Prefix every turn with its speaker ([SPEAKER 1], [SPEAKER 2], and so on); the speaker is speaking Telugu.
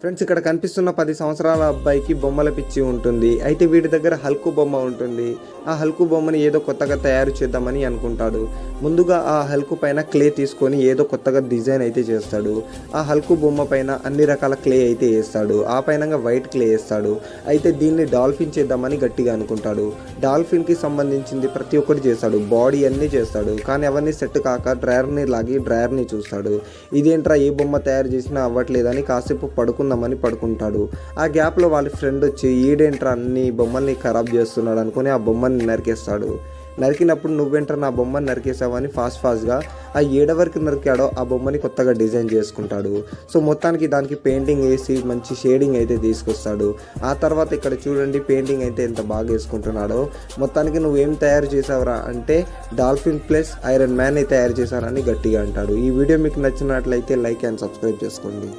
[SPEAKER 1] ఫ్రెండ్స్, ఇక్కడ కనిపిస్తున్న 10 సంవత్సరాల అబ్బాయికి బొమ్మల పిచ్చి ఉంటుంది. అయితే వీడి దగ్గర హల్కు బొమ్మ ఉంటుంది. ఆ హల్కు బొమ్మని ఏదో కొత్తగా తయారు చేద్దామని అనుకుంటాడు. ముందుగా ఆ హల్కు పైన క్లే తీసుకొని ఏదో కొత్తగా డిజైన్ అయితే చేస్తాడు. ఆ హల్కు బొమ్మ పైన అన్ని రకాల క్లే అయితే వేస్తాడు. ఆ పైన వైట్ క్లే వేస్తాడు. అయితే దీన్ని డాల్ఫిన్ చేద్దామని గట్టిగా అనుకుంటాడు. డాల్ఫిన్కి సంబంధించింది ప్రతి ఒక్కటి చేస్తాడు. బాడీ అన్నీ చేస్తాడు. కానీ అవన్నీ సెట్ కాక డ్రైవర్ని లాగి డ్రైవర్ని చూస్తాడు. ఇదేంట్రా ఏ బొమ్మ తయారు చేసినా అవ్వట్లేదని కాసేపు పడుకుంటాడు. ఆ గ్యాప్లో వాళ్ళ ఫ్రెండ్ వచ్చి ఈడేంట్రా అన్ని బొమ్మల్ని ఖరాబ్ చేస్తున్నాడు అనుకుని ఆ బొమ్మని నరికేస్తాడు. నరికినప్పుడు నువ్వేంట్రా నా బొమ్మని నరికేసావని ఫాస్ట్గా ఆ ఏడవరికి నరికాడో ఆ బొమ్మని కొత్తగా డిజైన్ చేసుకుంటాడు. సో మొత్తానికి దానికి పెయింటింగ్ వేసి మంచి షేడింగ్ అయితే తీసుకొస్తాడు. ఆ తర్వాత ఇక్కడ చూడండి పెయింటింగ్ అయితే ఎంత బాగా వేసుకుంటున్నాడో. మొత్తానికి నువ్వేం తయారు చేసావురా అంటే డాల్ఫిన్ ప్లస్ ఐరన్ మ్యాన్ తయారు చేశారని గట్టిగా అంటాడు. ఈ వీడియో మీకు నచ్చినట్లయితే లైక్ అండ్ సబ్స్క్రైబ్ చేసుకోండి.